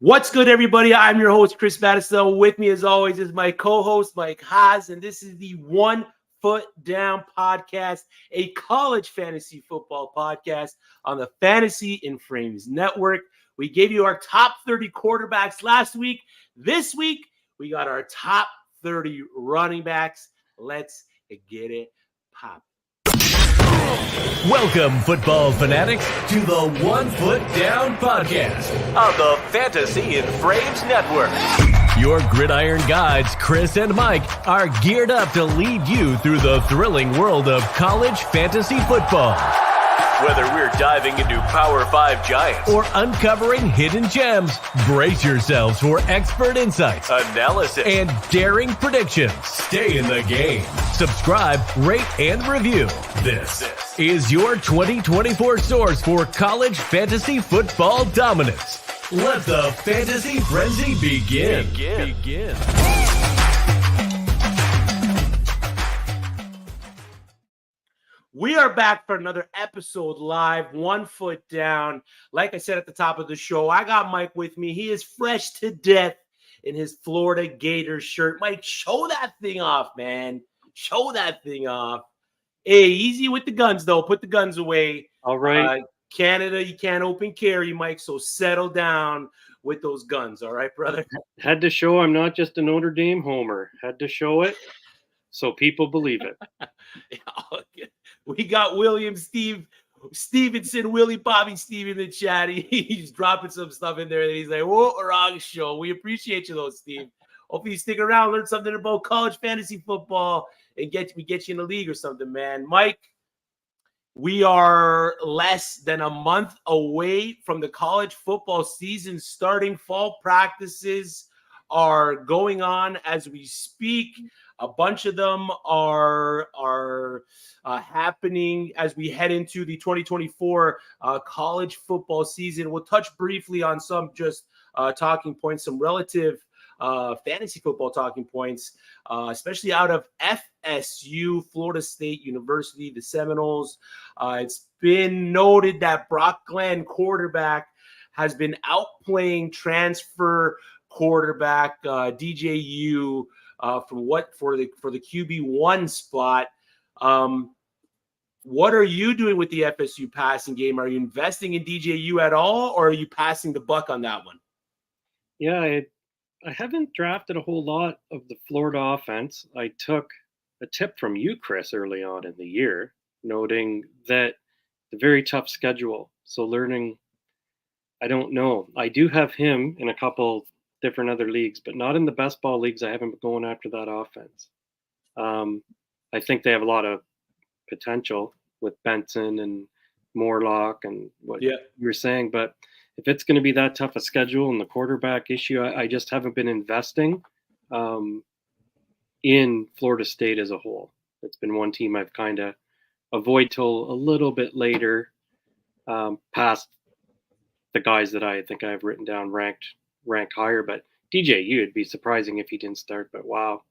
What's good, everybody? I'm your host, Chris Battistel. With me, as always, is my co-host, Mike Haase, and this is the 1 Foot Down podcast, a college fantasy football podcast on the Fantasy in Frames Network. We gave you our top 30 quarterbacks last week. This week, we got our top 30 running backs. Let's get it pop. Welcome, football fanatics, to the 1 Foot Down podcast on the Fantasy in Frames Network. Your gridiron guides, Chris and Mike, are geared up to lead you through the thrilling world of college fantasy football. Whether we're diving into Power 5 giants or uncovering hidden gems, brace yourselves for expert insights, analysis, and daring predictions. Stay in the game. Subscribe, rate, and review. This is your 2024 source for college fantasy football dominance. Let the fantasy frenzy begin. We are back for another episode live, 1 Foot Down. Like I said at the top of the show, I got Mike with me. He is fresh to death in his Florida Gators shirt. Mike, show that thing off, man. Show that thing off. Hey, easy with the guns, though. Put the guns away. All right. Canada, you can't open carry, Mike, so settle down with those guns. All right, brother? Had to show I'm not just a Notre Dame homer. Had to show it so people believe it. We got William Stevenson, Willie Bobby Steve in the chat. He's dropping some stuff in there, and he's like, "Whoa, wrong show." We appreciate you, though, Steve. Hopefully you stick around, learn something about college fantasy football, and get you in the league or something, man. Mike, we are less than a month away from the college football season starting. Fall practices are going on as we speak. A bunch of them are happening as we head into the 2024 college football season. We'll touch briefly on some just talking points, some relative fantasy football talking points, especially out of FSU, Florida State University, the Seminoles. It's been noted that Brock Glenn, quarterback, has been outplaying transfer quarterback DJU for the QB1 spot. What are you doing with the FSU passing game? Are you investing in DJU at all, or are you passing the buck on that one? Yeah, I haven't drafted a whole lot of the Florida offense. I took a tip from you, Chris, early on in the year, noting that the very tough schedule. So learning, I don't know. I do have him in a couple different other leagues, but not in the best ball leagues. I haven't been going after that offense. I think they have a lot of potential with Benson and Morlock and what you were saying, but if it's going to be that tough a schedule and the quarterback issue, I just haven't been investing in Florida State as a whole. It's been one team I've kind of avoided till a little bit later, past the guys that I think I've written down ranked higher. But DJU, it'd be surprising if he didn't start, but wow.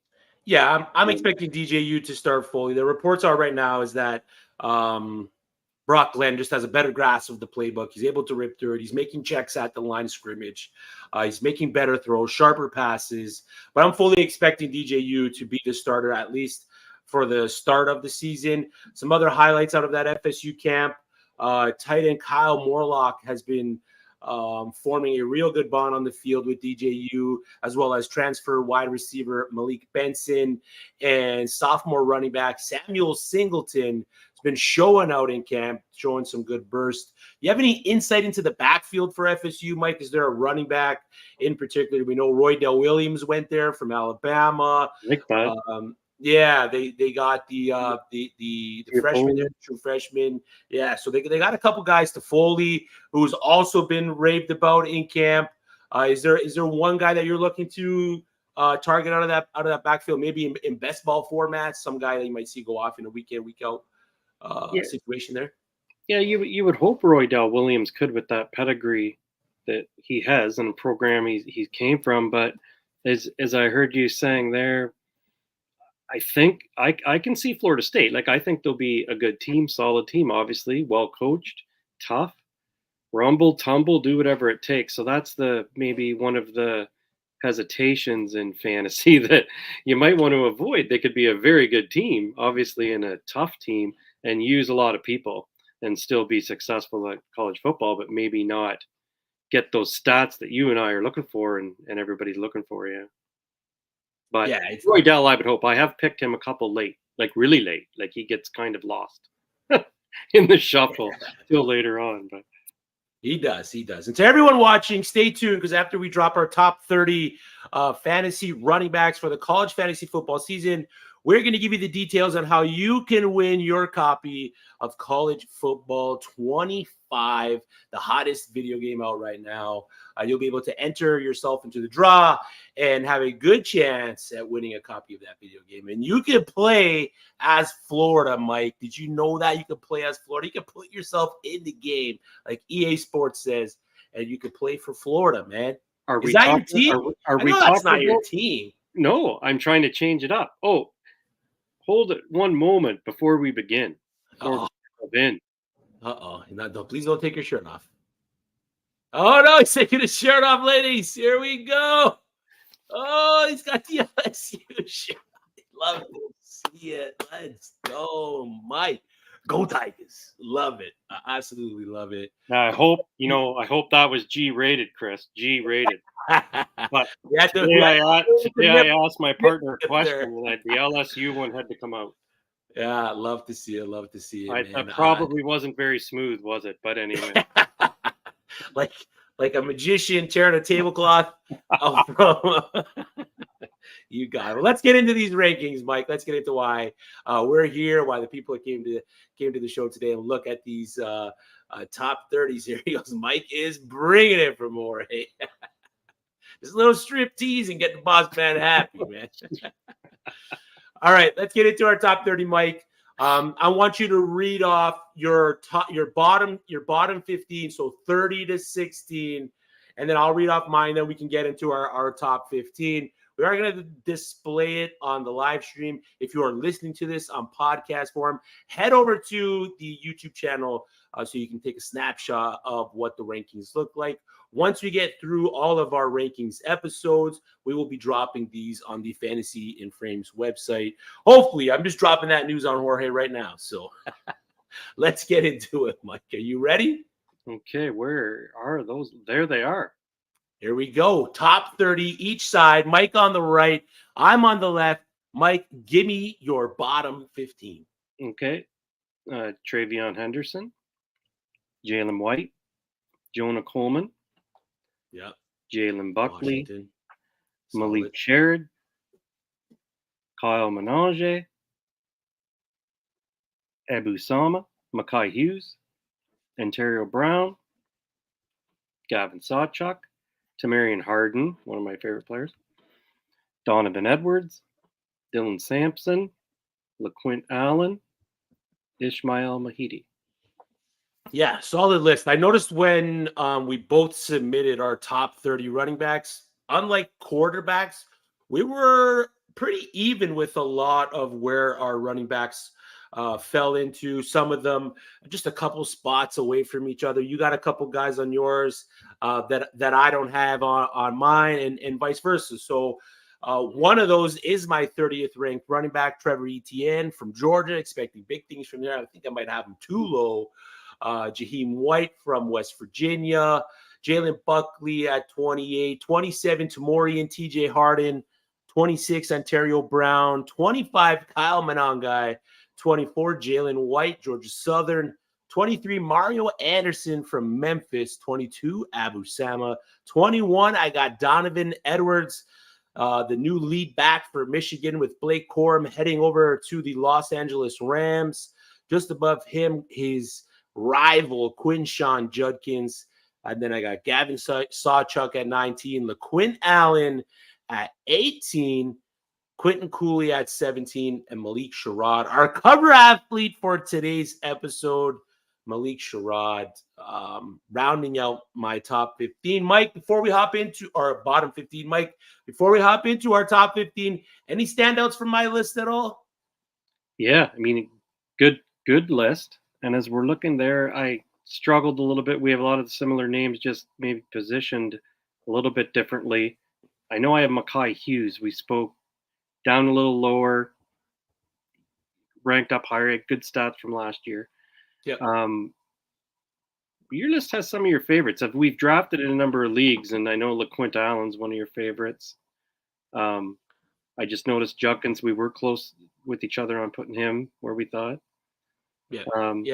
Yeah, I'm expecting DJU to start fully. The reports are right now is that Brock Glenn just has a better grasp of the playbook. He's able to rip through it. He's making checks at the line of scrimmage. He's making better throws, sharper passes. But I'm fully expecting DJU to be the starter, at least for the start of the season. Some other highlights out of that FSU camp. Tight end Kyle Morlock has been forming a real good bond on the field with DJU, as well as transfer wide receiver Malik Benson and sophomore running back Samuel Singleton has been showing out in camp, showing some good burst. You have any insight into the backfield for FSU, Mike? Is there a running back in particular? We know Roydell Williams went there from Alabama. Yeah, they got the freshman there, true freshman. Yeah, so they got a couple guys. To Foley, who's also been raved about in camp. Is there one guy that you're looking to target out of that backfield? Maybe in best ball formats, some guy that you might see go off in a week in, week out situation there. Yeah, you would hope Roydell Williams could with that pedigree that he has and the program he came from. But as I heard you saying there, I think I can see Florida State. Like, I think they'll be a good team, solid team, obviously, well coached, tough. rumble, tumble, do whatever it takes. So that's maybe one of the hesitations in fantasy that you might want to avoid. They could be a very good team, obviously, in a tough team, and use a lot of people and still be successful at college football, but maybe not get those stats that you and I are looking for and everybody's looking for. Yeah. But Yeah, Roy Dell, I would hope. I have picked him a couple late, like really late. Like he gets kind of lost in the shuffle till later on. But he does. He does. And to everyone watching, stay tuned because after we drop our top 30 fantasy running backs for the college fantasy football season, we're going to give you the details on how you can win your copy of College Football 25, the hottest video game out right now. You'll be able to enter yourself into the draw and have a good chance at winning a copy of that video game. And you can play as Florida, Mike. Did you know that? You can play as Florida. You can put yourself in the game, like EA Sports says, and you can play for Florida, man. Is that your team? Are we that's not your team. No, I'm trying to change it up. Oh, hold it one moment before we begin. No, please don't take your shirt off. Oh, no, he's taking his shirt off, ladies. Here we go. Oh, he's got the LSU shirt. Love to see it. Let's go, Mike. Go Tigers. Love it. I absolutely love it. I hope that was G-rated, Chris. G-rated. But today I asked my partner a question, and the LSU one had to come out. Yeah, love to see it. Love to see it. That probably wasn't very smooth, was it? But anyway. like a magician tearing a tablecloth. You got it. Well, let's get into these rankings, Mike. Let's get into why we're here, why the people that came to the show today and look at these top 30s here. He goes, Mike is bringing it for more. Hey, just a little strip tease and get the boss man happy, man. All right, let's get into our top 30, Mike. I want you to read off your bottom 15, so 30 to 16, and then I'll read off mine. Then we can get into our top 15. We are going to display it on the live stream. If you are listening to this on podcast form, head over to the YouTube channel so you can take a snapshot of what the rankings look like. Once we get through all of our rankings episodes, we will be dropping these on the Fantasy in Frames website. Hopefully, I'm just dropping that news on Jorge right now. So let's get into it, Mike. Are you ready? Okay, where are those? There they are. Here we go. Top 30 each side. Mike on the right. I'm on the left. Mike, give me your bottom 15. Okay. Travion Henderson, Jalen White, Jonah Coleman, yep, Jalen Buckley, Washington. Malik Sherrod, Kyle Menage, Abu Sama, Makai Hughes, Ontario Brown, Gavin Sawchuk, Tamarian Harden, one of my favorite players, Donovan Edwards, Dylan Sampson, LaQuint Allen, Ishmael Mahidi. Yeah, solid list. I noticed when we both submitted our top 30 running backs, unlike quarterbacks, we were pretty even with a lot of where our running backs fell into. Some of them just a couple spots away from each other. You got a couple guys on yours that I don't have on mine, and vice versa. So one of those is my 30th ranked running back, Trevor Etienne from Georgia, expecting big things from there. I think I might have him too low. Jaheim White from West Virginia, Jalen Buckley at 28, 27 Tamori and TJ Harden, 26 Ontario Brown, 25 Kyle Monangai, 24 Jalen White, Georgia Southern, 23 Mario Anderson from Memphis, 22 Abu Sama, 21 I got Donovan Edwards, the new lead back for Michigan with Blake Corum heading over to the Los Angeles Rams. Just above him, his rival Quinshawn Judkins. And then I got Gavin Sawchuk at 19, LaQuint Allen at 18, Quentin Cooley at 17, and Malik Sherrod. Our cover athlete for today's episode, Malik Sherrod, rounding out my top 15. Mike, before we hop into our bottom 15, Mike, before we hop into our top 15, any standouts from my list at all? Yeah, I mean, good list. And as we're looking there, I struggled a little bit. We have a lot of similar names, just maybe positioned a little bit differently. I know I have Mackay Hughes. We spoke down a little lower, ranked up higher, had good stats from last year. Yeah. Your list has some of your favorites. We've drafted in a number of leagues, and I know LaQuint Allen's one of your favorites. I just noticed Judkins. We were close with each other on putting him where we thought. Yeah,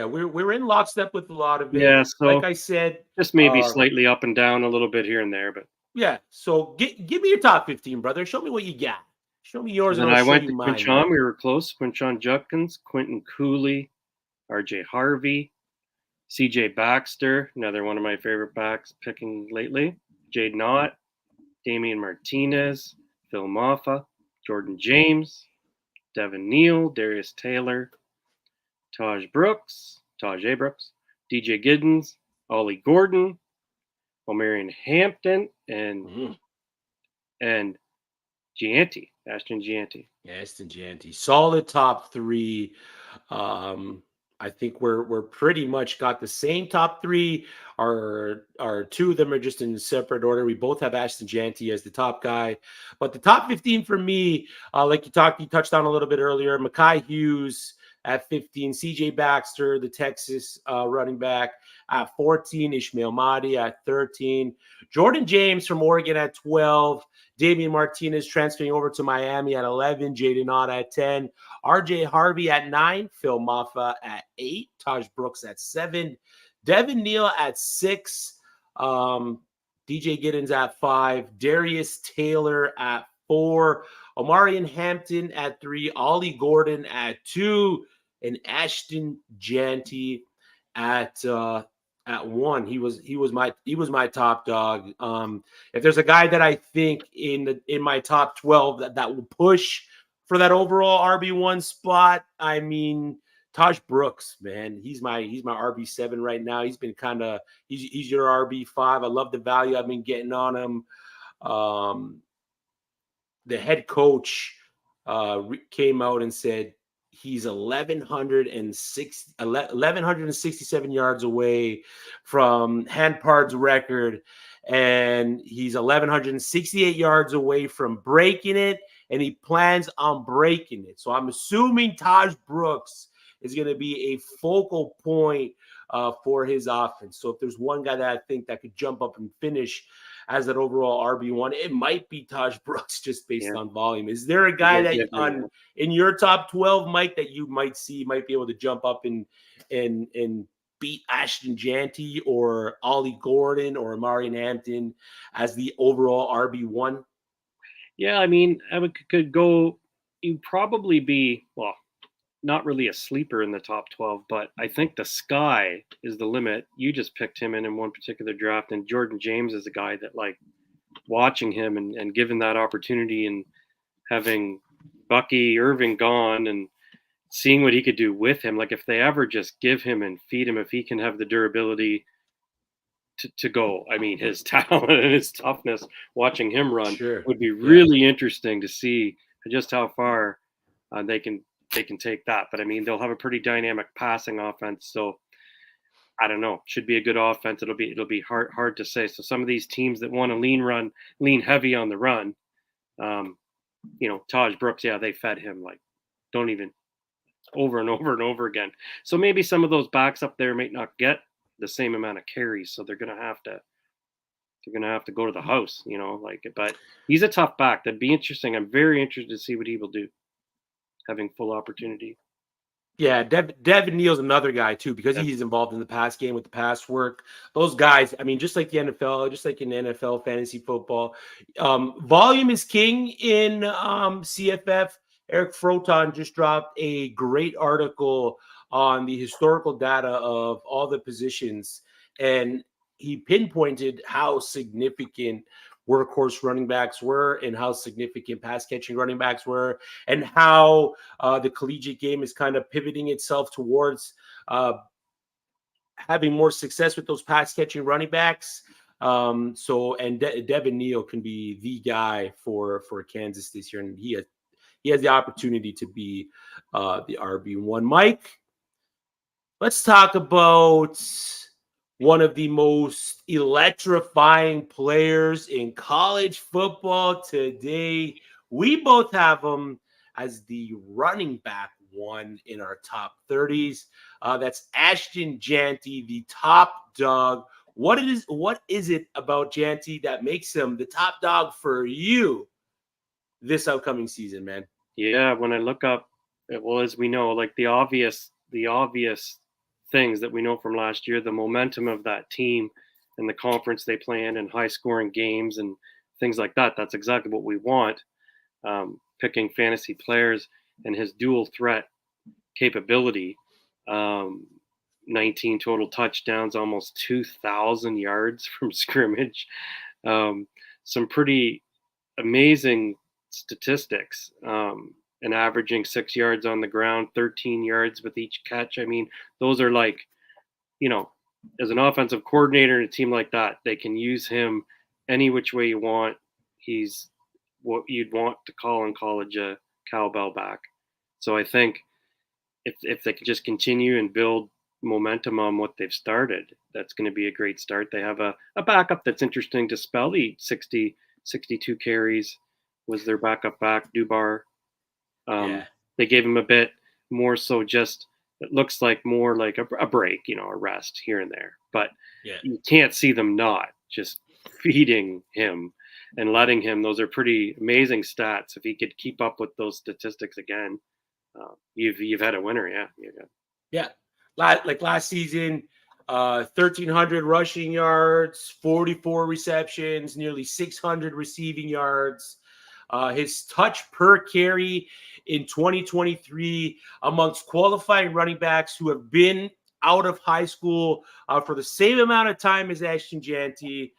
we're in lockstep with a lot of it. Yeah, so like I said, just maybe slightly up and down a little bit here and there, but yeah. So give me your top 15, brother. Show me what you got. Show me yours, then and I'll I show went you to mine. Quinchon. We were close. Quinchon Judkins, Quentin Cooley, RJ Harvey, CJ Baxter, another one of my favorite backs picking lately. Jade Knott, Damian Martinez, Phil Maffa, Jordan James, Devin Neal, Darius Taylor, Taj Brooks, DJ Giddens, Ollie Gordon, Omarion Hampton, and Jeanty, Ashton Jeanty. Ashton Jeanty, solid top three. I think we're pretty much got the same top three. Our two of them are just in separate order. We both have Ashton Jeanty as the top guy, but the top 15 for me, like you touched on a little bit earlier, Mackay Hughes at 15, CJ Baxter, the Texas running back, at 14, Ishmael Mahdi at 13, Jordan James from Oregon at 12, Damian Martinez transferring over to Miami at 11, Jaden Knott at 10, RJ Harvey at 9, Phil Maffa at 8, Taj Brooks at 7, Devin Neal at 6, DJ Giddens at 5, Darius Taylor at 4, Omarion Hampton at 3, Ollie Gordon at 2, and Ashton Jeanty at 1. He was my top dog. If there's a guy that I think in my top 12 that will push for that overall RB1 spot, I mean Taj Brooks, man. He's my RB7 right now. He's been he's your RB5. I love the value I've been getting on him. The head coach came out and said he's 1,167 yards away from Hanpard's record, and he's 1,168 yards away from breaking it, and he plans on breaking it. So I'm assuming Taj Brooks is going to be a focal point for his offense. So if there's one guy that I think that could jump up and finish as that overall RB1, it might be Taj Brooks just based on volume. Is there a guy in your top 12, Mike, that you might be able to jump up and beat Ashton Jeanty or Ollie Gordon or Omarion Hampton as the overall RB1? Yeah, I mean, could go. You'd probably be, well, not really a sleeper in the top 12, but I think the sky is the limit. You just picked him in one particular draft, and Jordan James is a guy that, like, watching him and given that opportunity and having Bucky Irving gone and seeing what he could do with him. Like, if they ever just give him and feed him, if he can have the durability to go, I mean, his talent and his toughness, watching him run would be really interesting to see just how far they can take that. But I mean, they'll have a pretty dynamic passing offense. So I don't know. Should be a good offense. It'll be hard to say. So some of these teams that want to lean heavy on the run, Taj Brooks, they fed him like don't even over and over and over again. So maybe some of those backs up there might not get the same amount of carries. So they're gonna have to go to the house, but he's a tough back. That'd be interesting. I'm very interested to see what he will do, having full opportunity. Yeah, Devin Neal's another guy too, because he's involved in the pass game with the pass work. Those guys, I mean, just like the NFL, just like in NFL fantasy football, volume is king in CFF. Eric Froton just dropped a great article on the historical data of all the positions, and he pinpointed how significant workhorse running backs were and how significant pass catching running backs were, and how the collegiate game is kind of pivoting itself towards having more success with those pass catching running backs. Devin Neal can be the guy for Kansas this year, and he has the opportunity to be the RB1. Mike, let's talk about one of the most electrifying players in college football today. We both have him as the running back one in our top 30s. That's Ashton Jeanty, the top dog. What is it about Jeanty that makes him the top dog for you this upcoming season, man? Yeah, when I look up, well, as we know, like the obvious things that we know from last year, the momentum of that team and the conference they play in and high scoring games and things like that. That's exactly what we want. Picking fantasy players and his dual threat capability. 19 total touchdowns, almost 2,000 yards from scrimmage. Some pretty amazing statistics. And averaging 6 yards on the ground, 13 yards with each catch. I mean, those are like, as an offensive coordinator in a team like that, they can use him any which way you want. He's what you'd want to call in college a cowbell back. So I think if they could just continue and build momentum on what they've started, that's going to be a great start. They have a backup that's interesting to spell. He 62 carries was their backup back, Dubar. They gave him a bit more so just it looks like more like a break, a rest here and there. But you can't see them not just feeding him and letting him. Those are pretty amazing stats. If he could keep up with those statistics again, you've had a winner. Yeah. Like last season, 1,300 rushing yards, 44 receptions, nearly 600 receiving yards. His touch per carry in 2023 amongst qualifying running backs who have been out of high school for the same amount of time as Ashton Jeanty,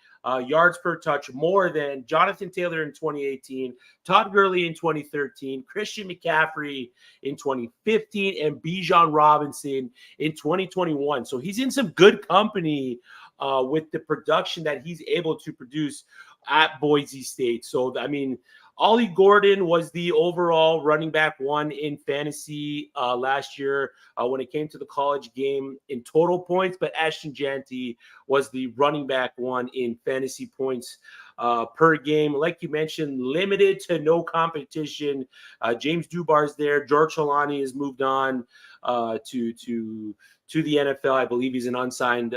yards per touch more than Jonathan Taylor in 2018, Todd Gurley in 2013, Christian McCaffrey in 2015, and Bijan Robinson in 2021. So he's in some good company with the production that he's able to produce at Boise State. So, I mean, Ollie Gordon was the overall running back one in fantasy last year when it came to the college game in total points, but Ashton Jeanty was the running back one in fantasy points per game. Like you mentioned, limited to no competition. James Dubar's there. George Holani has moved on to the NFL. I believe he's an unsigned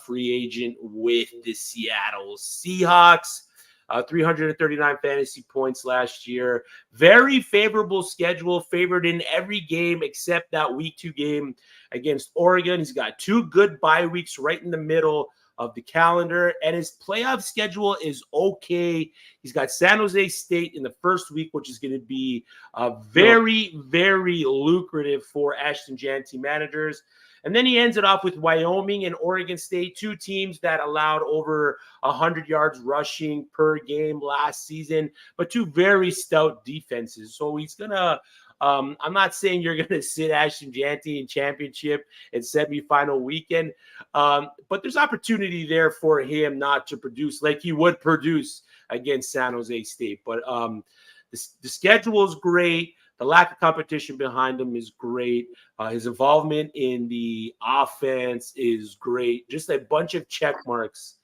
free agent with the Seattle Seahawks. 339 fantasy points last year. Very favorable schedule, favored in every game except that week 2 game against Oregon. He's got 2 good bye weeks right in the middle of the calendar, and his playoff schedule is okay. He's got San Jose State in the first week, which is going to be very, very lucrative for Ashton Jeanty managers. And then he ends it off with Wyoming and Oregon State, 2 teams that allowed over 100 yards rushing per game last season, but 2 very stout defenses. So he's going to I'm not saying you're going to sit Ashton Jeanty in championship and semifinal weekend, but there's opportunity there for him not to produce like he would produce against San Jose State. But the schedule is great. The lack of competition behind him is great. His involvement in the offense is great. Just a bunch of check marks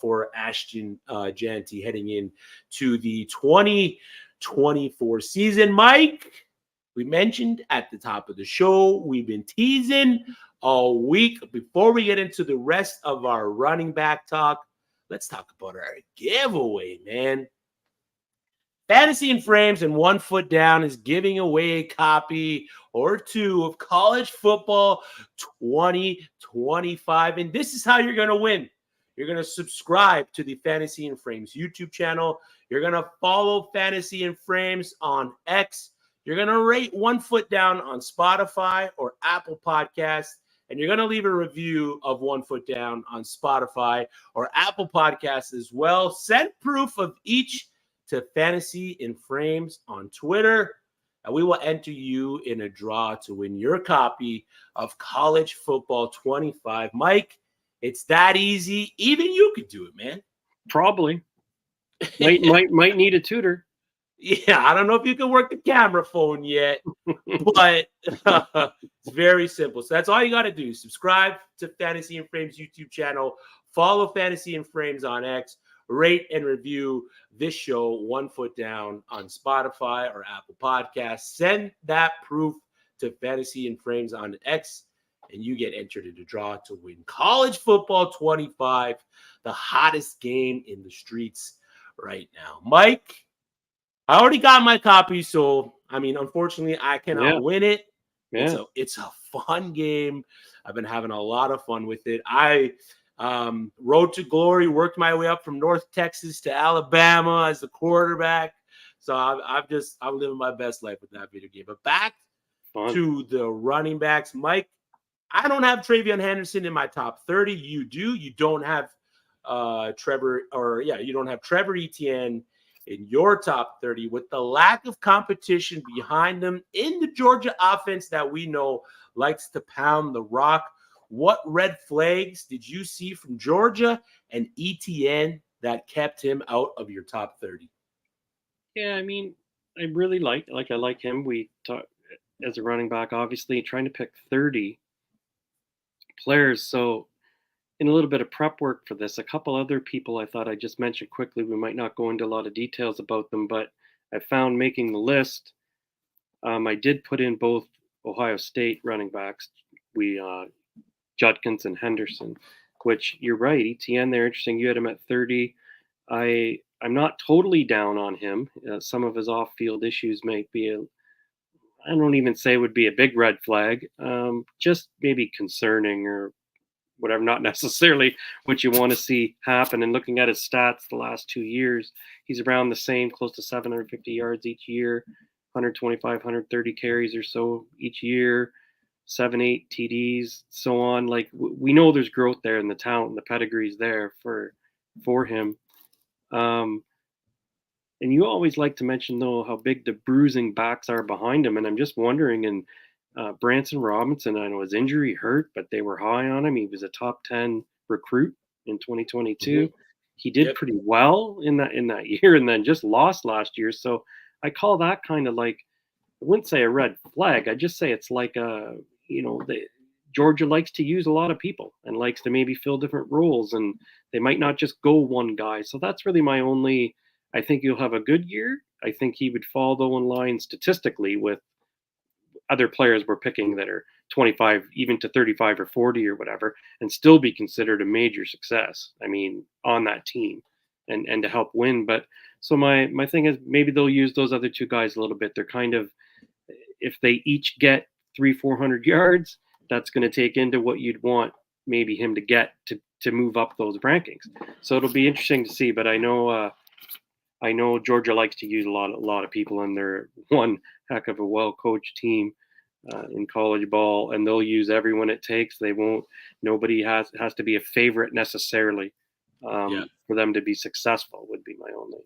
for Ashton Jeanty heading into the 2024 season. Mike, we mentioned at the top of the show, we've been teasing all week. Before we get into the rest of our running back talk, let's talk about our giveaway, man. Fantasy and Frames and 1 Foot Down is giving away a copy or 2 of College Football 2025. And this is how you're going to win. You're going to subscribe to the Fantasy and Frames YouTube channel. You're going to follow Fantasy and Frames on X. You're going to rate 1 Foot Down on Spotify or Apple Podcasts. And you're going to leave a review of 1 Foot Down on Spotify or Apple Podcasts as well. Send proof of each to Fantasy and Frames on Twitter, and we will enter you in a draw to win your copy of College Football 25. Mike, it's that easy. Even you could do it, man. Probably. Might need a tutor. Yeah, I don't know if you can work the camera phone yet, but it's very simple. So that's all you got to do. Subscribe to Fantasy and Frames YouTube channel. Follow Fantasy and Frames on X. Rate and review this show, One Foot Down, on Spotify or Apple Podcasts. Send that proof to Fantasy and Frames on X, and you get entered into the draw to win College Football 25, the hottest game in the streets right now. Mike, I already got my copy, so I mean, unfortunately, I cannot win it. Yeah. It's a fun game. I've been having a lot of fun with it. I rode to glory, worked my way up from North Texas to Alabama as a quarterback. So I'm living my best life with that video game. But back to the running backs, Mike. I don't have Travion Henderson in my top 30. You do. You don't have you don't have Trevor Etienne in your top 30 with the lack of competition behind them in the Georgia offense that we know likes to pound the rock. What red flags did you see from Georgia and Etienne that kept him out of your top 30? Yeah, I mean, I really like him. We talk as a running back, obviously trying to pick 30 players. So in a little bit of prep work for this, a couple other people I thought I'd just mention quickly. We might not go into a lot of details about them, but I found making the list, I did put in both Ohio State running backs, Judkins and Henderson, which you're right, Etienne, they're interesting. You had him at 30. I'm not totally down on him. Some of his off-field issues might be I don't even say would be a big red flag, just maybe concerning or whatever, not necessarily what you want to see happen. And looking at his stats the last 2 years, he's around the same, close to 750 yards each year, 125, 130 carries or so each year, 7-8 TDs, so on. Like, we know there's growth there, and the talent and the pedigree's there for him. And you always like to mention, though, how big the bruising backs are behind him. And I'm just wondering, and Branson Robinson, I know his injury hurt, but they were high on him. He was a top 10 recruit in 2022. Mm-hmm. He did pretty well in that year, and then just lost last year. So I call that kind of like, I wouldn't say a red flag. I just say it's like Georgia likes to use a lot of people and likes to maybe fill different roles, and they might not just go one guy. So that's really my only. I think he'll have a good year. I think he would fall, though, in line statistically with other players we're picking that are 25, even to 35 or 40 or whatever, and still be considered a major success. I mean, on that team and to help win. But so my thing is, maybe they'll use those other two guys a little bit. They're kind of, if they each get 300-400 yards, that's going to take into what you'd want maybe him to get to move up those rankings. So it'll be interesting to see. But I know Georgia likes to use a lot of people, and they're one heck of a well-coached team in college ball, and they'll use everyone it takes. They won't. Nobody has to be a favorite necessarily for them to be successful. Would be my only.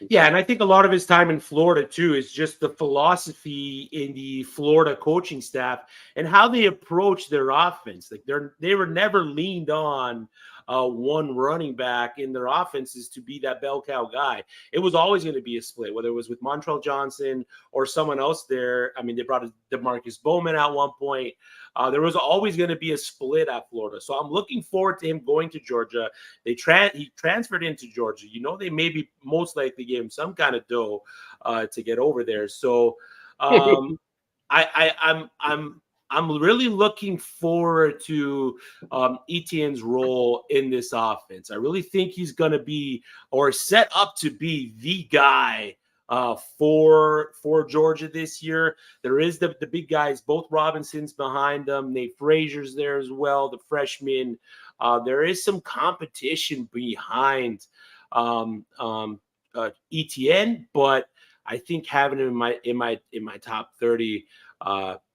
Yeah, and I think a lot of his time in Florida too is just the philosophy in the Florida coaching staff and how they approach their offense. Like they were never leaned on one running back in their offenses to be that bell cow guy. It was always going to be a split, whether it was with Montrell Johnson or someone else there. I mean, they brought DeMarcus Bowman at one point. There was always going to be a split at Florida. So I'm looking forward to him going to Georgia. He transferred into Georgia. You know, they maybe most likely gave him some kind of dough to get over there. So I'm really looking forward to Etienne's role in this offense. I really think he's going to be, or set up to be, the guy for Georgia this year. There is the big guys, both Robinsons behind them. Nate Frazier's there as well, the freshman. There is some competition behind Etienne, but I think having him in my top 30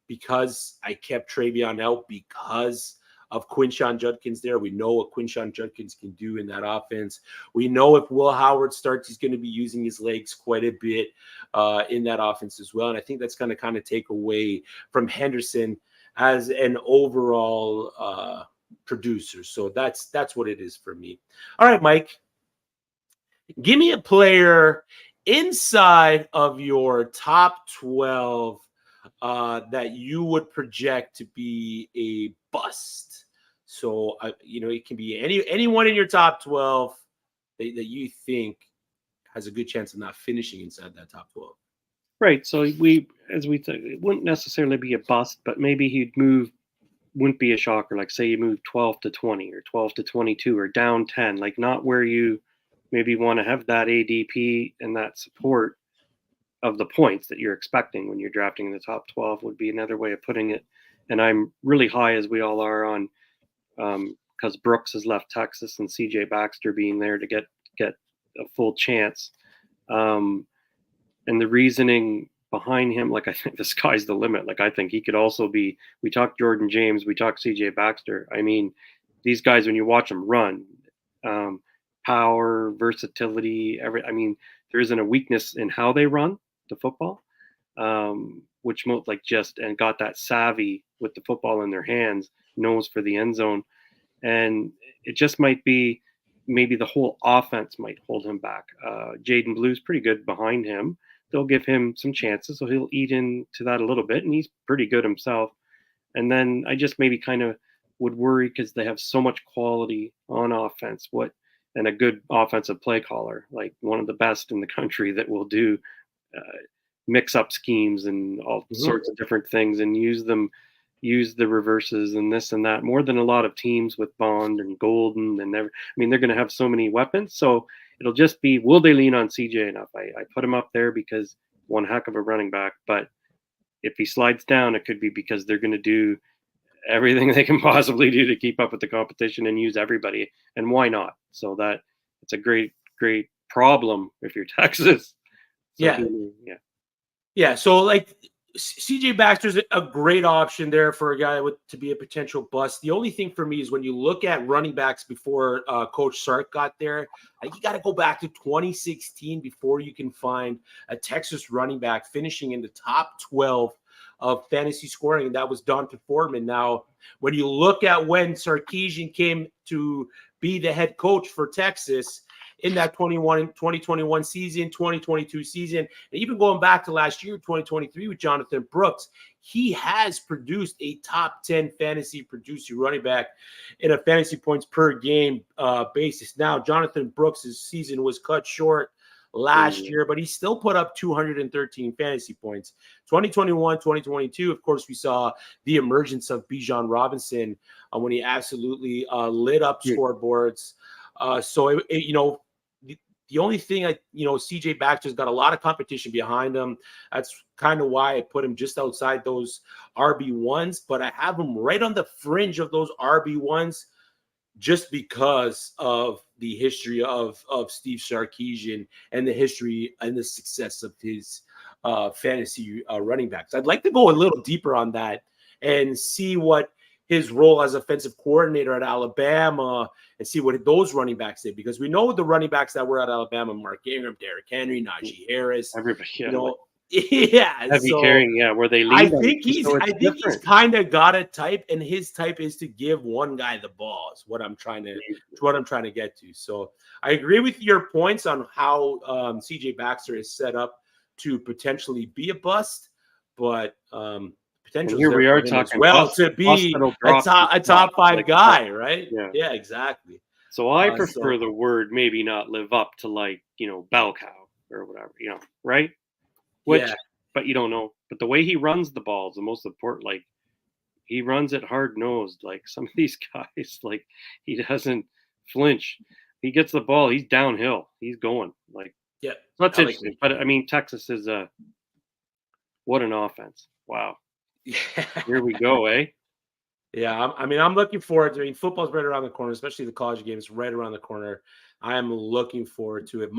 because I kept Travion out because of Quinshon Judkins there. We know what Quinshon Judkins can do in that offense. We know if Will Howard starts, he's going to be using his legs quite a bit in that offense as well. And I think that's going to kind of take away from Henderson as an overall producer. So that's what it is for me. All right, Mike, give me a player inside of your top 12 that you would project to be a bust. So, it can be anyone in your top 12 that you think has a good chance of not finishing inside that top 12. Right. So it wouldn't necessarily be a bust, but maybe wouldn't be a shocker. Like say you move 12 to 20 or 12 to 22 or down 10, like not where you maybe want to have that ADP and that support of the points that you're expecting when you're drafting in the top 12 would be another way of putting it. And I'm really high, as we all are, on because Brooks has left Texas and CJ Baxter being there to get a full chance. And the reasoning behind him, like I think the sky's the limit. Like I think he could also be. We talked Jordan James, we talked CJ Baxter. I mean, these guys when you watch them run, power, versatility, I mean, there isn't a weakness in how they run the football, which and got that savvy with the football in their hands, nose for the end zone, and it just might be maybe the whole offense might hold him back. Jaden Blue's pretty good behind him. They'll give him some chances, so he'll eat into that a little bit, and he's pretty good himself. And then I just maybe kind of would worry because they have so much quality on offense. And a good offensive play caller, like one of the best in the country that will do mix up schemes and all sorts of different things and use the reverses and this and that more than a lot of teams with Bond and Golden and they're going to have so many weapons. So it'll just be, will they lean on CJ enough? I put him up there because one heck of a running back, but if he slides down, it could be because they're going to do everything they can possibly do to keep up with the competition and use everybody. And why not? So that it's a great problem if you're Texas. So, yeah. So like CJ Baxter's a great option there for a guy to be a potential bust. The only thing for me is when you look at running backs before Coach Sark got there, you got to go back to 2016 before you can find a Texas running back finishing in the top 12 of fantasy scoring, and that was Donta Foreman. Now, when you look at when Sarkisian came to be the head coach for Texas in that 2021 season, 2022 season, and even going back to last year, 2023 with Jonathan Brooks, he has produced a top 10 fantasy producing running back in a fantasy points per game basis. Now, Jonathan Brooks' season was cut short last year, but he still put up 213 fantasy points. 2021, 2022, of course, we saw the emergence of Bijan Robinson when he absolutely lit up scoreboards. The only thing CJ Baxter's got a lot of competition behind him. That's kind of why I put him just outside those RB1s, but I have him right on the fringe of those RB1s just because of the history of Steve Sarkisian and the history and the success of his fantasy running backs. I'd like to go a little deeper on that and see what his role as offensive coordinator at Alabama and see what those running backs did, because we know the running backs that were at Alabama: Mark Ingram, Derrick Henry, Najee Harris. Everybody, heavy carrying, where they lead. I think he's kind of got a type, and his type is to give one guy the ball. Is what I'm trying to get to. So I agree with your points on how CJ Baxter is set up to potentially be a bust, but potential here we are talking to be a top 5 guy, right? Yeah, exactly. So I prefer the word maybe not live up to bell cow or whatever, right? But you don't know. But the way he runs the ball is the most important. Like he runs it hard nosed. Like some of these guys, like he doesn't flinch. He gets the ball, he's downhill. He's going. That's interesting. But I mean, Texas is what an offense. Wow. Yeah. Here we go, eh? Yeah, I'm looking forward to it. Football's right around the corner, especially the college game is right around the corner. I am looking forward to it.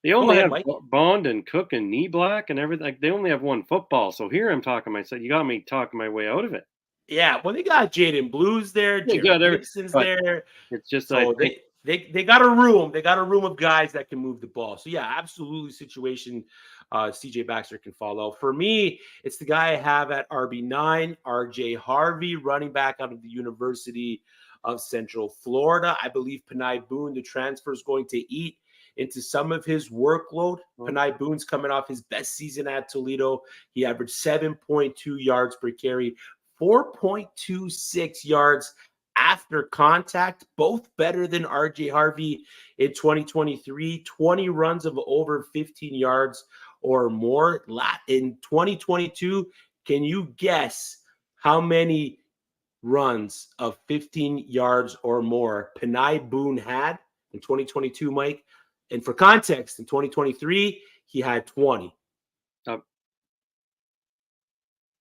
They only have Bond and Cook and Knee Black and everything. Like, they only have one football. So here I'm talking myself. You got me talking my way out of it. Yeah, well, they got Jaden Blues there. Jared Gibson's there. It's just they got a room. They got a room of guys that can move the ball. So yeah, absolutely. Situation CJ Baxter can follow. For me, it's the guy I have at RB9, RJ Harvey, running back out of the University of Central Florida. I believe Panay Boone, the transfer, is going to eat into some of his workload. Panay Boone's coming off his best season at Toledo. He averaged 7.2 yards per carry, 4.26 yards after contact, both better than RJ Harvey in 2023, 20 runs of over 15 yards or more. In 2022, can you guess how many runs of 15 yards or more Panay Boone had in 2022, Mike? And for context, in 2023, he had 20.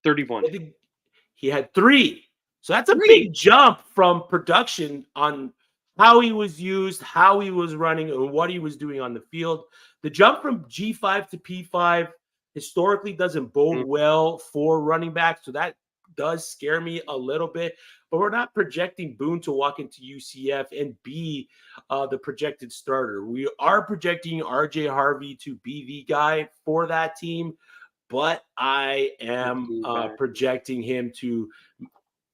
31. He had 3. So that's a big jump from production on how he was used, how he was running, and what he was doing on the field. The jump from G5 to P5 historically doesn't bode well for running backs. So that does scare me a little bit. But we're not projecting Boone to walk into UCF and be the projected starter. We are projecting RJ Harvey to be the guy for that team. But I am projecting him to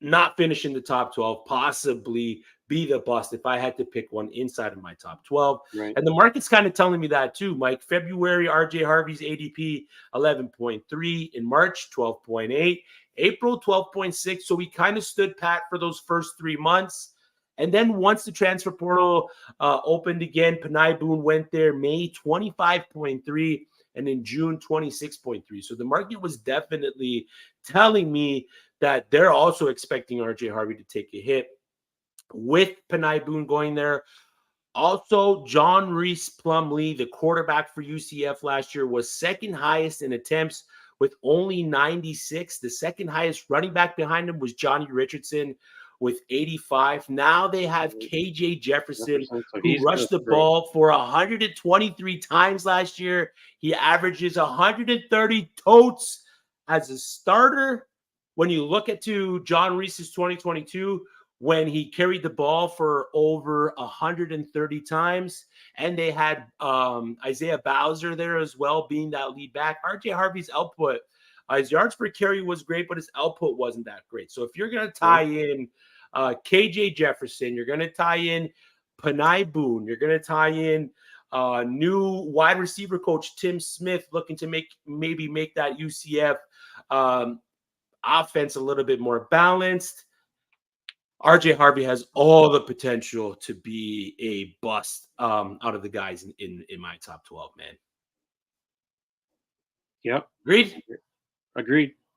not finish in the top 12, possibly be the bust if I had to pick one inside of my top 12. Right. And the market's kind of telling me that too, Mike. February, RJ Harvey's ADP, 11.3. In March, 12.8. April, 12.6. So we kind of stood pat for those first 3 months. And then once the transfer portal opened again, Panay Boone went there. May, 25.3. And in June, 26.3. So the market was definitely telling me that they're also expecting RJ Harvey to take a hit with Panay Boone going there. Also, John Reese Plumlee, the quarterback for UCF last year, was second highest in attempts with only 96. The second highest running back behind him was Johnny Richardson with 85. Now they have KJ Jefferson, who rushed the ball for 123 times last year. He averages 130 totes as a starter. When you look at John Reese's 2022, when he carried the ball for over 130 times, and they had Isaiah Bowser there as well, being that lead back. RJ Harvey's output, his yards per carry was great, but his output wasn't that great. So if you're going to tie in KJ Jefferson, you're going to tie in Panay Boone, you're going to tie in new wide receiver coach Tim Smith, looking to maybe make that UCF offense a little bit more balanced. RJ Harvey has all the potential to be a bust out of the guys in my top 12, man. Yep. Agreed.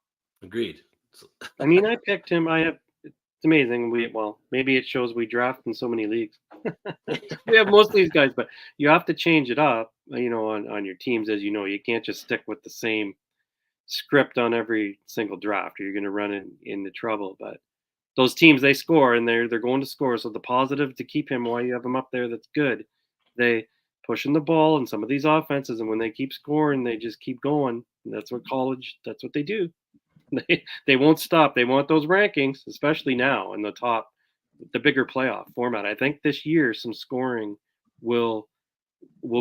I mean, I picked him. It's amazing. Maybe it shows we draft in so many leagues. We have most of these guys, but you have to change it up, on your teams. As you know, you can't just stick with the same script on every single draft, or you're going to run into trouble. But those teams, they score, and they're going to score. So the positive to keep him while you have him up there, that's good. They pushing the ball in some of these offenses, and when they keep scoring, they just keep going. And that's what they do. They won't stop. They want those rankings, especially now in the bigger playoff format. I think this year some scoring will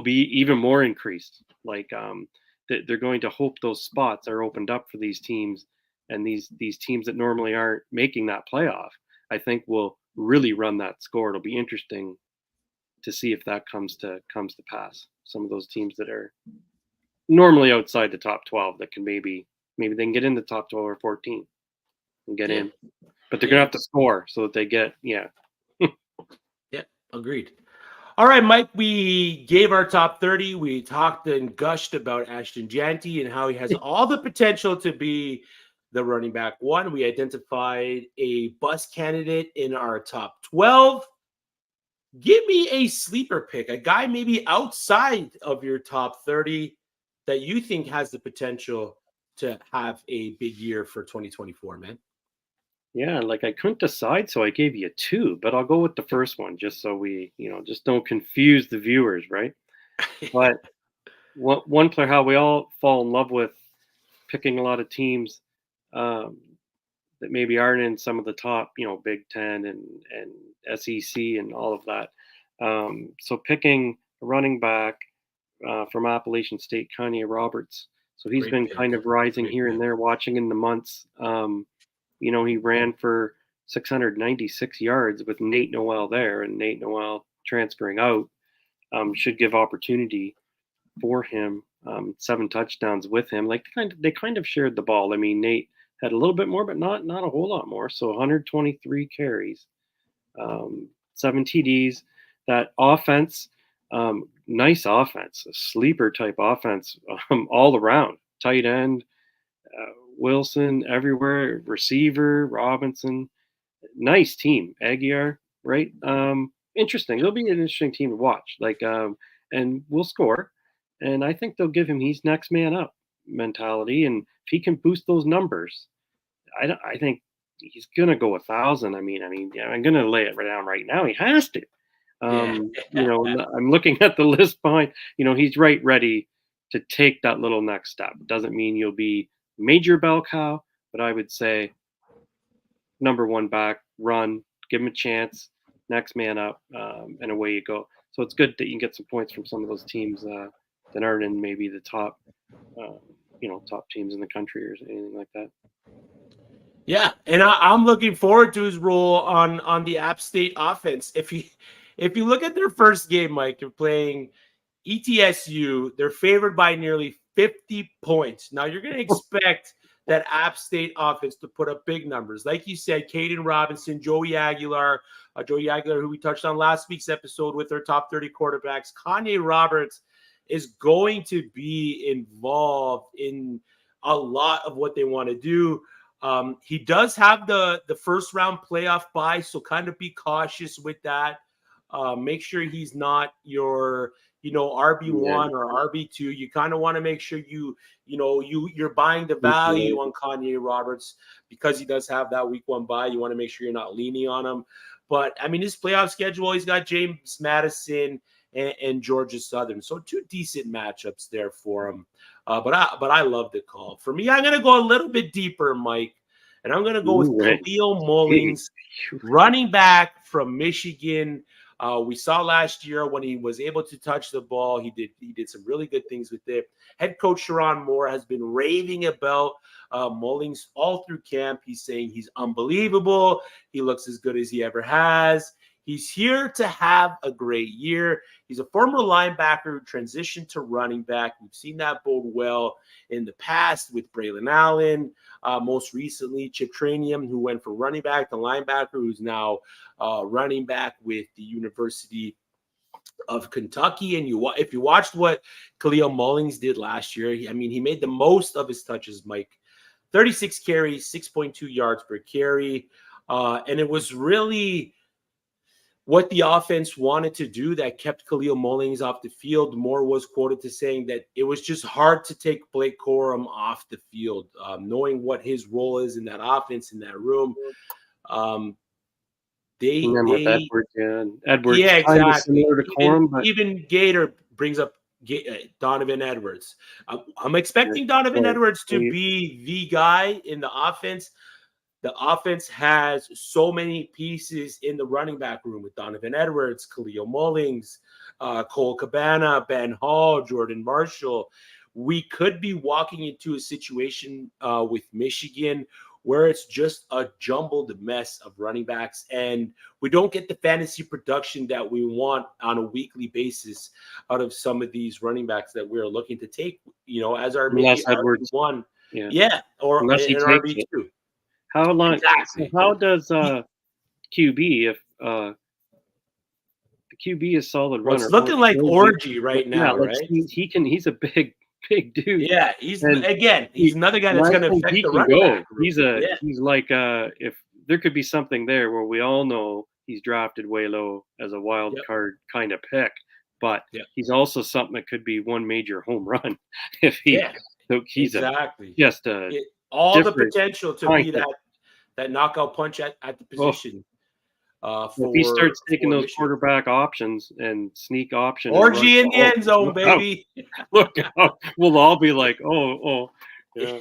be even more increased. Like they're going to hope those spots are opened up for these teams. And these teams that normally aren't making that playoff, I think will really run that score. It'll be interesting to see if that comes to pass. Some of those teams that are normally outside the top 12 that can maybe they can get in the top 12 or 14 and get in, but they're gonna have to score so that they get agreed. All right, Mike, we gave our top 30. We talked and gushed about Ashton Jeanty and how he has all the potential to be the running back one. We identified a bust candidate in our top 12. Give me a sleeper pick, a guy maybe outside of your top 30 that you think has the potential to have a big year for 2024, man. Yeah, like I couldn't decide, so I gave you 2, but I'll go with the first one just so we, just don't confuse the viewers, right? But one player, how we all fall in love with picking a lot of teams that maybe aren't in some of the top, Big Ten and SEC and all of that. So picking a running back from Appalachian State, Kanye Roberts. So he's been kind of rising here and there, watching in the months. He ran for 696 yards with Nate Noel there, and Nate Noel transferring out. should give opportunity for him. 7 touchdowns with him. Like they kind of shared the ball. I mean, Nate had a little bit more, but not a whole lot more. So 123 carries, 7 TDs. That offense, nice offense, a sleeper type offense, all around. Tight end, Wilson everywhere, receiver Robinson. Nice team, Aguiar, right? Interesting. It'll be an interesting team to watch. And we'll score. And I think they'll give him he's next man up mentality. And if he can boost those numbers, I think he's gonna go 1,000. I mean, I'm gonna lay it down right now. He has to. I'm looking at the list behind. He's ready to take that little next step. Doesn't mean you'll be major bell cow, but I would say number 1 back, run, give him a chance, next man up, and away you go. So it's good that you can get some points from some of those teams that aren't in maybe the top, top teams in the country or anything like that. Yeah, and I'm looking forward to his role on the App State offense. If you look at their first game, Mike, they're playing ETSU. They're favored by nearly 50 points. Now you're going to expect that App State offense to put up big numbers. Like you said, Caden Robinson, Joey Aguilar, who we touched on last week's episode with our top 30 quarterbacks. Kanye Roberts is going to be involved in a lot of what they want to do. He does have the first round playoff bye, so kind of be cautious with that. Make sure he's not your RB1 or RB2. You kind of want to make sure you're buying the value on Kanye Roberts because he does have that week 1 bye. You want to make sure you're not leaning on him. But I mean, his playoff schedule, he's got James Madison and Georgia Southern, so 2 decent matchups there for him. But I love the call. For me, I'm gonna go a little bit deeper, Mike, and I'm gonna go with Khalil Mullings, running back from Michigan. We saw last year when he was able to touch the ball, he did some really good things with it. Head coach Sharon Moore has been raving about Mullings all through camp. He's saying he's unbelievable. He looks as good as he ever has. He's here to have a great year. He's a former linebacker who transitioned to running back. We've seen that bode well in the past with Braylon Allen. Most recently, Chip Tranium, who went from running back to linebacker, who's now running back with the University of Kentucky. And if you watched what Khalil Mullings did last year, he made the most of his touches, Mike. 36 carries, 6.2 yards per carry. And it was really what the offense wanted to do that kept Khalil Mullings off the field. Moore was quoted to saying that it was just hard to take Blake Corum off the field, knowing what his role is in that offense, in that room. Edwards, yeah, exactly. Similar to Corum, but even Gator brings up Donovan Edwards. I'm expecting Donovan Edwards to be the guy in the offense. The offense has so many pieces in the running back room with Donovan Edwards, Khalil Mullings, Cole Cabana, Ben Hall, Jordan Marshall. We could be walking into a situation with Michigan where it's just a jumbled mess of running backs, and we don't get the fantasy production that we want on a weekly basis out of some of these running backs that we're looking to take, as our maybe RB1. Yeah, or an RB2. How long? Exactly. How does QB if the QB is solid runner? It's looking like Orgy right now, right? He's a big dude. Yeah, he's another guy that's going to affect the running back. He's like if there could be something there where we all know he's drafted way low as a wild card kind of pick, but he's also something that could be one major home run if he. So he's all the potential to be that knockout punch at the position. If he starts taking those quarterback options and sneak options, Orgy in the end zone, baby. Look out. We'll all be like, yeah.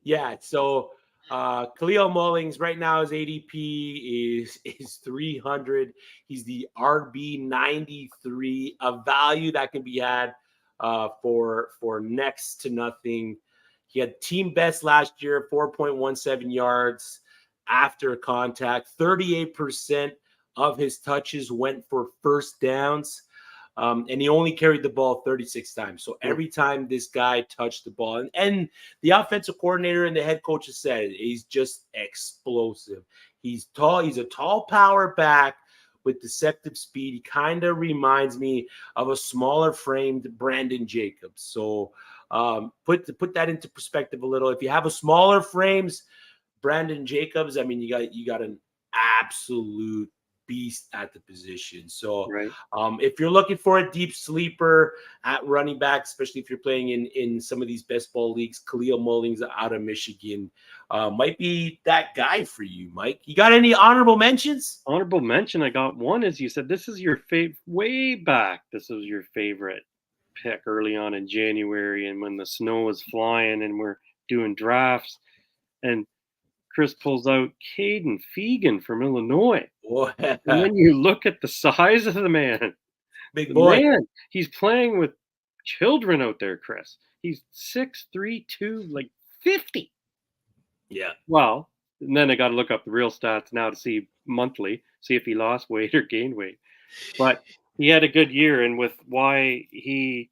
Yeah. So Khalil Mullings right now, his ADP is 300. He's the RB 93, a value that can be had for next to nothing. He had team best last year, 4.17 yards after contact. 38% of his touches went for first downs. and he only carried the ball 36 times. So every time this guy touched the ball, and the offensive coordinator and the head coach has said he's just explosive. He's tall. He's a tall power back with deceptive speed. He kind of reminds me of a smaller framed Brandon Jacobs. So put that into perspective a little. If you have a smaller frames, Brandon Jacobs, I mean, you got an absolute beast at the position. So Right. If you're looking for a deep sleeper at running back, especially if you're playing in some of these best ball leagues, Khalil Mullings out of Michigan might be that guy for you, Mike. You got any honorable mentions? Honorable mention, I got one, as you said, this is your way back. This was your favorite pick early on in January, and when the snow was flying and we're doing drafts, and Chris pulls out Caden Fegan from Illinois. Oh, And then you look at the size of the man. big boy. Man, he's playing with children out there, Chris. He's 6'3", 2, like 50. Yeah. Well, and then I got to look up the real stats now to see monthly, see if he lost weight or gained weight. But he had a good year, and with why he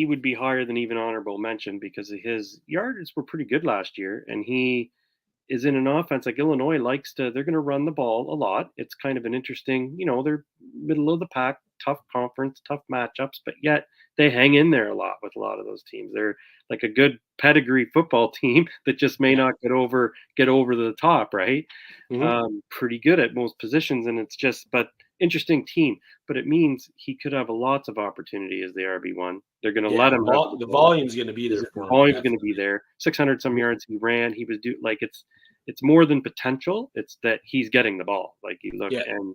would be higher than even honorable mention, because his yards were pretty good last year, and he is in an offense like Illinois they're going to run the ball a lot. It's kind of an interesting, they're middle of the pack, tough conference, tough matchups, but yet they hang in there a lot with a lot of those teams. They're like a good pedigree football team that just may not get over the top, right? Mm-hmm. Pretty good at most positions, and it's just, but interesting team. But it means he could have lots of opportunity as the RB1. They're going to let him have the volume's going to be there. The volume's going to be there. 600 some yards he ran. He was it's more than potential. It's that he's getting the ball. Like you look, and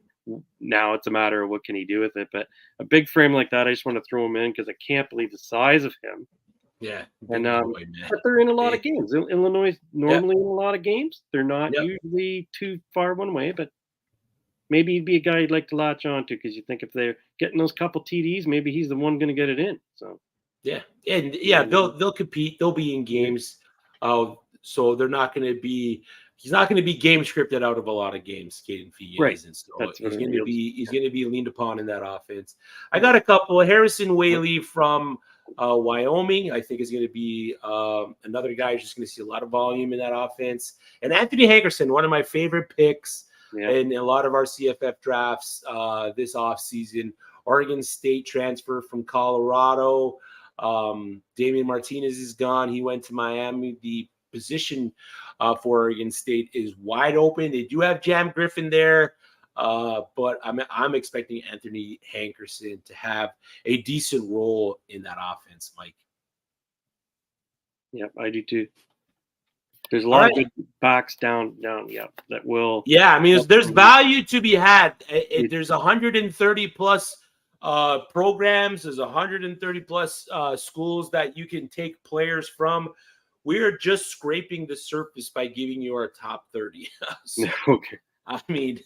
now it's a matter of what can he do with it. But a big frame like that, I just want to throw him in because I can't believe the size of him. Yeah, and but they're in a lot of games. Illinois normally in a lot of games. They're not usually too far one way, but maybe he'd be a guy you'd like to latch on to, because you think if they're getting those couple TDs, maybe he's the one going to get it in. So they'll compete. They'll be in games. So they're not going to be. He's not going to be game scripted out of a lot of games. Caden Fegan isn't. So he's going to be leaned upon in that offense. I got a couple. Harrison Whaley from Wyoming, I think, is going to be another guy who's just going to see a lot of volume in that offense. And Anthony Hankerson, one of my favorite picks in a lot of our CFF drafts this offseason. Oregon State transfer from Colorado. Damian Martinez is gone. He went to Miami. The position for Oregon State is wide open. They do have Jam Griffin there, but I'm expecting Anthony Hankerson to have a decent role in that offense, Mike. Yep, I do too. There's a lot of good backs down. That will. Yeah, I mean, there's value to be had. There's 130 plus programs. There's 130 plus schools that you can take players from. We are just scraping the surface by giving you our top 30. Okay. I mean,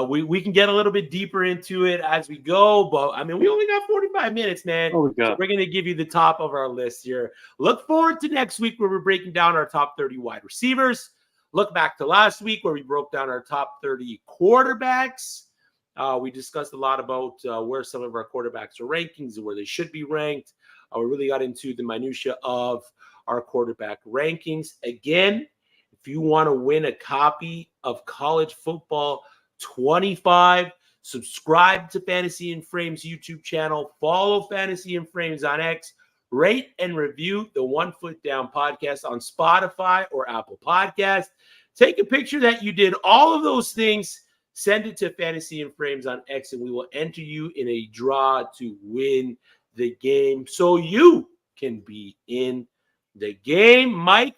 we can get a little bit deeper into it as we go, but I mean, we only got 45 minutes, man. So we're going to give you the top of our list here. Look forward to next week where we're breaking down our top 30 wide receivers. Look back to last week where we broke down our top 30 quarterbacks. We discussed a lot about where some of our quarterbacks are rankings and where they should be ranked. We really got into the minutia of our quarterback rankings. Again, if you want to win a copy of College Football 25, subscribe to Fantasy and Frames YouTube channel, follow Fantasy and Frames on X, rate and review the 1 Foot Down podcast on Spotify or Apple Podcast. Take a picture that you did all of those things, send it to Fantasy and Frames on X, and we will enter you in a draw to win the game so you can be in the game. Mike,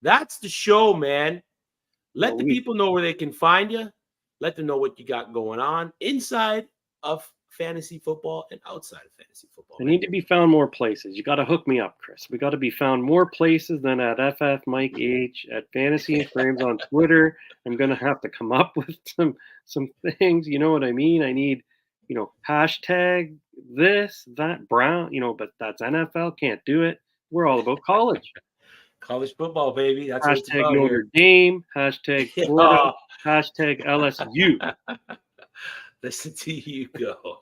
that's the show, man. Let the people know where they can find you. Let them know what you got going on inside of fantasy football and outside of fantasy football. I need to be found more places. You got to hook me up, Chris. We got to be found more places than at FF Mike H, at Fantasy and Frames on Twitter. I'm going to have to come up with some things. You know what I mean? I need, hashtag this, that, Brown, but that's NFL. Can't do it. We're all about college. College football, baby. That's hashtag Notre Dame, hashtag Florida, hashtag LSU. Listen to you go.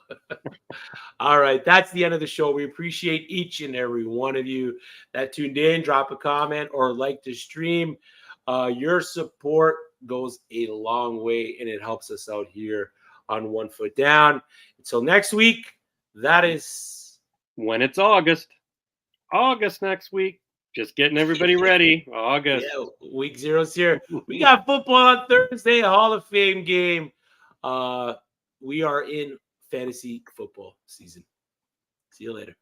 All right. That's the end of the show. We appreciate each and every one of you that tuned in. Drop a comment or like the stream. Your support goes a long way, and it helps us out here on One Foot Down. Until next week, that is when it's August next week. Just getting everybody ready. August. Yeah, week 0's here. We got football on Thursday, a Hall of Fame game. We are in fantasy football season. See you later.